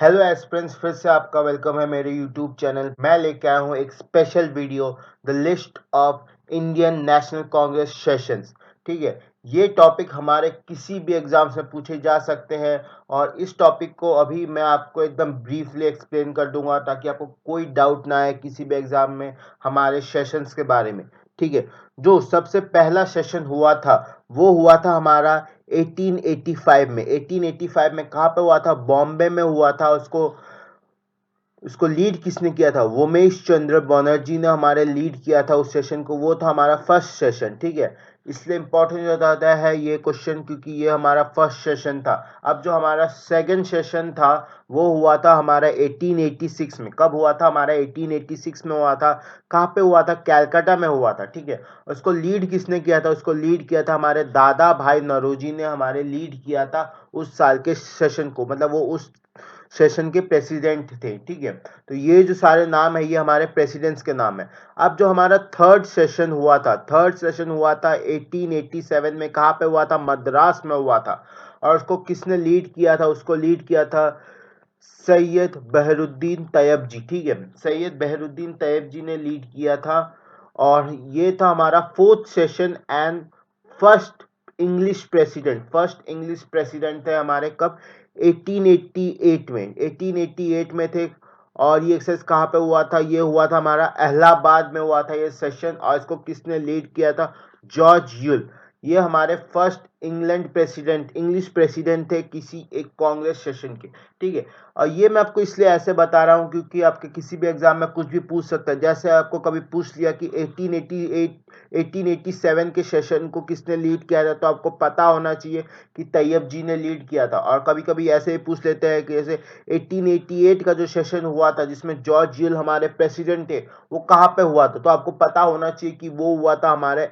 Hello aspirants, फिर से आपका वेलकम है मेरे यूट्यूब चैनल। मैं लेके आया हूँ एक special video, the list of Indian national Congress sessions. ठीक है, ये टॉपिक हमारे किसी भी एग्जाम से पूछे जा सकते हैं और इस टॉपिक को अभी मैं आपको एकदम ब्रीफली एक्सप्लेन कर दूंगा ताकि आपको कोई डाउट ना आए किसी भी एग्जाम में हमारे सेशंस के बारे में। ठीक है, जो सबसे पहला सेशन हुआ था वो हुआ था हमारा 1885 में। 1885 में कहाँ पे हुआ था? बॉम्बे में हुआ था। उसको उसको लीड किसने किया था? उमेश चंद्र बनर्जी ने हमारे लीड किया था उस सेशन को। वो था हमारा फर्स्ट सेशन। ठीक है, इसलिए इंपॉर्टेंट हो जाता है ये क्वेश्चन क्योंकि ये हमारा फर्स्ट सेशन था। अब जो हमारा सेकंड सेशन था वो हुआ था हमारा 1886 में। कब हुआ था? हमारा 1886 में हुआ था। कहाँ पे हुआ था? कैलकाटा में हुआ था। ठीक है, उसको लीड किसने किया था? उसको लीड किया था हमारे दादा भाई नौरोजी ने हमारे लीड किया था उस साल के सेशन को। मतलब वो उस सेशन के प्रेसिडेंट थे। ठीक है, तो ये जो सारे नाम है ये हमारे प्रेसिडेंट्स के नाम है। अब जो हमारा थर्ड सेशन हुआ था, थर्ड सेशन हुआ था 1887 में। कहाँ पे हुआ था? मद्रास में हुआ था। और उसको किसने लीड किया था? उसको लीड किया था सैयद बहरुद्दीन तैयब जी। ठीक है, सैयद बहरुद्दीन तैयब जी ने लीड किया था। और ये था हमारा fourth session and first English president. First English president थे हमारे कब? 1888 में। 1888 में थे। और ये एक्सरसाइज कहाँ पे हुआ था? ये हुआ था हमारा इलाहाबाद में हुआ था ये सेशन। और इसको किसने लीड किया था? George Yule. ये हमारे first England president, English president थे किसी एक कांग्रेस सेशन के। ठीक है, और ये मैं आपको इसलिए ऐसे बता रहा हूँ क्योंकि आपके किसी भी एग्जाम में कुछ भी पूछ सकता है। जैसे आपको कभी पूछ लिया कि 1888 1887 के सेशन को किसने लीड किया था, तो आपको पता होना चाहिए कि तैयब जी ने लीड किया था। और कभी कभी ऐसे ही पूछ लेते हैं कि जैसे 1888 का जो सेशन हुआ था जिसमें जॉर्ज यूल हमारे प्रेसिडेंट थे, वो कहाँ पे हुआ था? तो आपको पता होना चाहिए कि वो हुआ था हमारे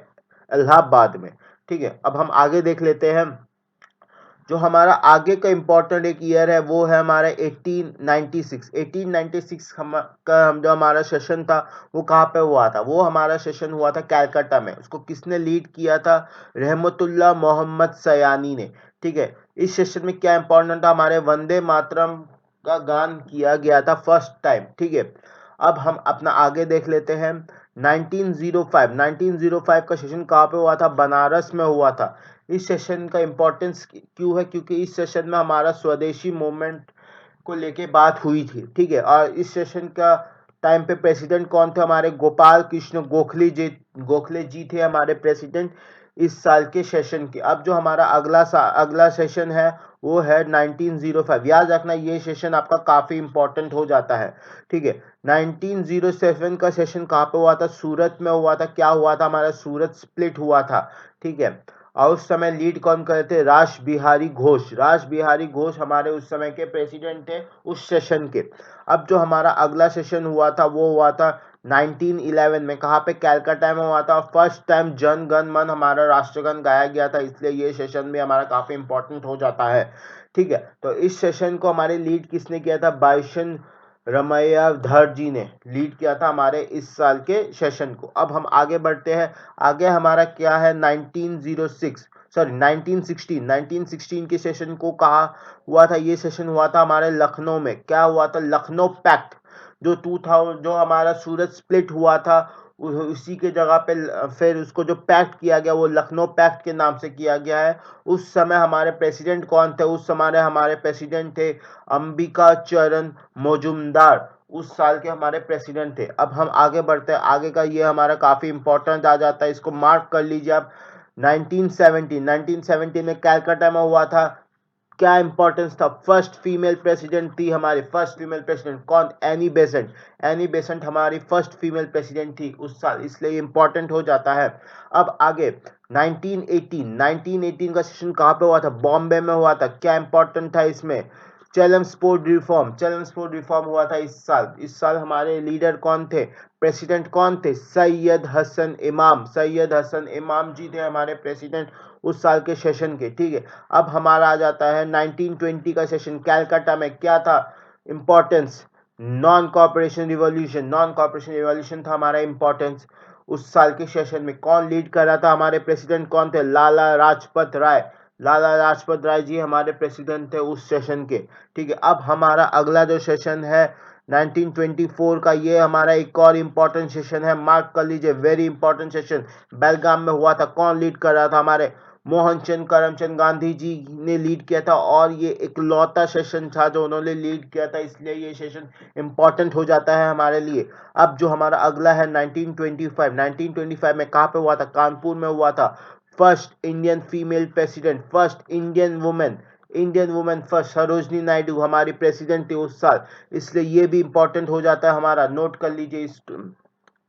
इलाहाबाद में। ठीक है, अब हम आगे देख लेते हैं। जो हमारा आगे का इम्पोर्टेंट एक ईयर है वो है हमारा 1896। 1896 हम जो हमारा सेशन था वो कहाँ पे हुआ था? वो हमारा सेशन हुआ था कैलकाटा में। उसको किसने लीड किया था? रहमतुल्लाह मोहम्मद सयानी ने। ठीक है, इस सेशन में क्या इंपॉर्टेंट था? हमारे वंदे मातरम का गान किया गया था फर्स्ट टाइम। ठीक है, अब हम अपना आगे देख लेते हैं। 1905 का सेशन कहाँ पे हुआ था? बनारस में हुआ था। इस सेशन का इंपॉर्टेंस क्यों है? क्योंकि इस सेशन में हमारा स्वदेशी मूवमेंट को लेके बात हुई थी। ठीक है, और इस सेशन का टाइम पे प्रेसिडेंट कौन थे? हमारे गोपाल कृष्ण गोखले जी थे हमारे प्रेसिडेंट इस साल के सेशन के। अब जो हमारा अगला सेशन है वो है 1905। याद रखना ये सेशन आपका काफी इंपॉर्टेंट हो जाता है। ठीक है, 1907 का सेशन कहाँ पे हुआ था? सूरत में हुआ था। क्या हुआ था? हमारा सूरत स्प्लिट हुआ था। ठीक है, और उस समय लीड कौन कर रहे थे? रास बिहारी घोष। रास बिहारी घोष हमारे उस समय के प्रेसिडेंट थे उस सेशन के। अब जो हमारा अगला सेशन हुआ था वो हुआ था 1911 में। कहाँ पे? कैलकाटा में हुआ था। फर्स्ट टाइम जन गण मन हमारा राष्ट्रगान गाया गया था, इसलिए ये सेशन भी हमारा काफी इंपॉर्टेंट हो जाता है। ठीक है, तो इस सेशन को हमारे लीड किसने किया था? बाइशन रमैयाधर जी ने लीड किया था हमारे इस साल के सेशन को। अब हम आगे बढ़ते हैं। आगे हमारा क्या है? 1916 के सेशन को कहा हुआ था? ये सेशन हुआ था हमारे लखनऊ में। क्या हुआ था? लखनऊ पैक्ट। जो 2000 जो हमारा सूरत स्प्लिट हुआ था उसी के जगह पे फिर उसको जो पैक्ट किया गया वो लखनऊ पैक्ट के नाम से किया गया है। उस समय हमारे प्रेसिडेंट कौन थे? उस समय हमारे प्रेसिडेंट थे अंबिका चरण मौजूमदार। उस साल के हमारे प्रेसिडेंट थे। अब हम आगे बढ़ते हैं। आगे का ये हमारा काफी इंपॉर्टेंट आ जाता है, इसको मार्क कर लीजिए आप। 1917 में कैलकाटा में हुआ था। क्या इंपॉर्टेंस था? फर्स्ट फीमेल प्रेसिडेंट थी हमारी। फर्स्ट फीमेल प्रेसिडेंट कौन? Annie Besant. एनी बेसेंट हमारी फर्स्ट फीमेल प्रेसिडेंट थी उस साल, इसलिए इंपॉर्टेंट हो जाता है। अब आगे 1918 का सेशन कहाँ पे हुआ था? बॉम्बे में हुआ था। क्या इंपॉर्टेंट था इसमें? चेलम स्पोर्ट रिफॉर्म हुआ था इस साल। इस साल हमारे लीडर कौन थे? प्रेसिडेंट कौन थे? सैयद हसन इमाम। सैयद हसन इमाम जी थे हमारे प्रेसिडेंट उस साल के सेशन के। ठीक है, अब हमारा आ जाता है 1920 का सेशन। कैलकाटा में क्या था importance? Non cooperation revolution. Non cooperation revolution था हमारा इंपॉर्टेंस उस साल के सेशन में। कौन लीड कर रहा था? हमारे प्रेसिडेंट कौन थे? लाला लाजपत राय। लाला लाजपत राय जी हमारे प्रेसिडेंट थे उस सेशन के। ठीक है, अब हमारा अगला जो सेशन है 1924 का, ये हमारा एक और इम्पोर्टेंट सेशन है, मार्क कर लीजिए, वेरी इंपॉर्टेंट सेशन बेलगाम में हुआ था। कौन लीड कर रहा था? हमारे मोहनचंद करमचंद गांधी जी ने लीड किया था, और ये इकलौता सेशन था जो उन्होंने लीड किया था, इसलिए ये सेशन इंपॉर्टेंट हो जाता है हमारे लिए। अब जो हमारा अगला है 1925 में कहाँ पे हुआ था? कानपुर में हुआ था। First Indian female president, first Indian women first Sarojini Naidu हमारी प्रेसिडेंट थी उस साल, इसलिए ये भी इंपॉर्टेंट हो जाता है हमारा। नोट कर लीजिए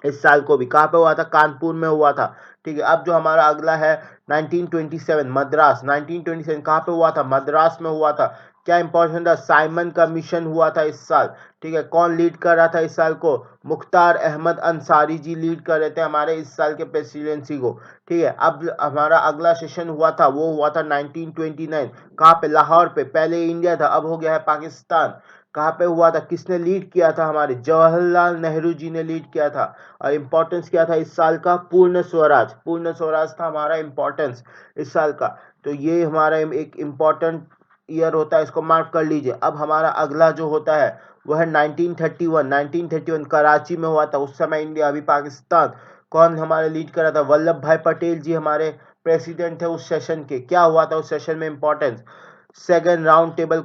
इस साल को भी। कहाँ पे हुआ था? कानपुर में हुआ था। ठीक है, अब जो हमारा अगला है 1927 मद्रास। 1927 कहाँ पे हुआ था? मद्रास में हुआ था। क्या इंपॉर्टेंट था? साइमन का मिशन हुआ था इस साल। ठीक है, कौन लीड कर रहा था इस साल को? मुख्तार अहमद अंसारी जी लीड कर रहे थे हमारे इस साल के प्रेसिडेंसी को। ठीक है, अब हमारा अगला सेशन हुआ था, वो हुआ था 1929। कहाँ पे? लाहौर पे। पहले इंडिया था, अब हो गया है पाकिस्तान। कहाँ पे हुआ था? किसने लीड किया था? हमारे जवाहरलाल नेहरू जी ने लीड किया था। और इम्पोर्टेंस क्या था इस साल का? पूर्ण स्वराज, पूर्ण स्वराज था हमारा इम्पोर्टेंस इस साल का। तो ये हमारा एक इम्पोर्टेंट ईयर होता है, इसको मार्क कर लीजिए। अब हमारा अगला जो होता है वह है 1931। 1931 कराची में हुआ था, उस समय इंडिया अभी पाकिस्तान। कौन हमारे लीड कर रहा था? वल्लभ भाई पटेल जी हमारे प्रेसिडेंट थे उस सेशन के। क्या हुआ था उस सेशन में importance? Second round table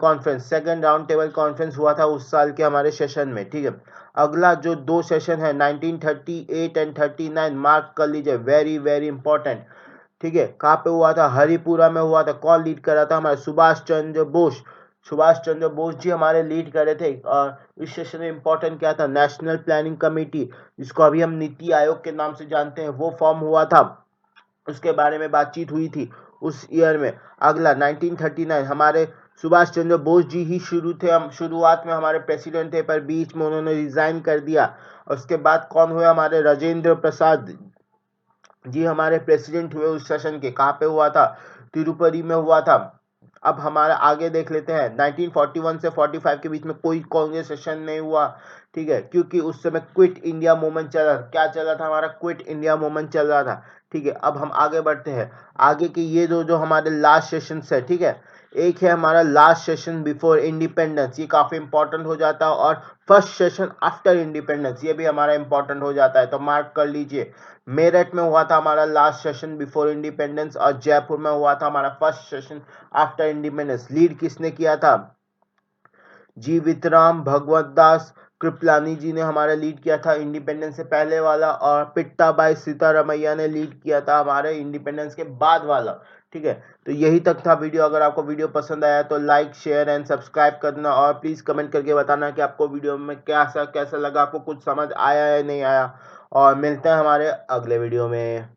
conference हुआ था उस साल के हमारे सेशन में। ठीक है, अगला जो दो सेशन है 1938 एंड 39, मार्क कर लीजिए, वेरी वेरी इंपॉर्टेंट। ठीक है, कहाँ पे हुआ था? हरिपुरा में हुआ था। कौन लीड कर रहा था? हमारे सुभाष चंद्र बोस। सुभाष चंद्र बोस जी हमारे लीड कर रहे थे। और इस सेशन में इंपॉर्टेंट क्या था? नेशनल प्लानिंग कमेटी, जिसको अभी हम नीति आयोग के नाम से जानते हैं, वो फॉर्म हुआ था, उसके बारे में बातचीत हुई थी उस ईयर में। अगला 1939 हमारे सुभाष चंद्र बोस जी ही शुरू थे, हम शुरुआत में हमारे प्रेसिडेंट थे, पर बीच में उन्होंने रिजाइन कर दिया। उसके बाद कौन हुए? हमारे राजेंद्र प्रसाद जी हमारे प्रेसिडेंट हुए उस सेशन के। कहाँ पे हुआ था? तिरुपति में हुआ था। अब हमारा आगे देख लेते हैं, 1941 से 45 के बीच में कोई कांग्रेस सेशन नहीं हुआ। ठीक है, क्योंकि उस समय क्विट इंडिया मूवमेंट चल रहा था। क्या चल रहा था? हमारा क्विट इंडिया मूवमेंट चल रहा था। ठीक है, अब हम आगे बढ़ते हैं। आगे के ये जो जो हमारे लास्ट सेशन है, ठीक है, एक है हमारा लास्ट सेशन बिफोर इंडिपेंडेंस, ये काफी इंपॉर्टेंट हो जाता है। और फर्स्ट सेशन आफ्टर इंडिपेंडेंस, ये भी हमारा इंपॉर्टेंट हो जाता है, तो मार्क कर लीजिए। मेरठ में हुआ था हमारा लास्ट सेशन बिफोर इंडिपेंडेंस, और जयपुर में हुआ था हमारा first session after independence. Lead किसने किया था? जीवितराम भगवत दास कृपलानी जी ने हमारे लीड किया था इंडिपेंडेंस से पहले वाला, और पिट्टाबाई सीतारमैया ने लीड किया था हमारे इंडिपेंडेंस के बाद वाला। ठीक है, तो यही तक था वीडियो। अगर आपको वीडियो पसंद आया तो लाइक शेयर एंड सब्सक्राइब करना, और प्लीज कमेंट करके बताना कि आपको वीडियो में कैसा कैसा लगा, आपको कुछ समझ आया या नहीं आया। और मिलते हैं हमारे अगले वीडियो में।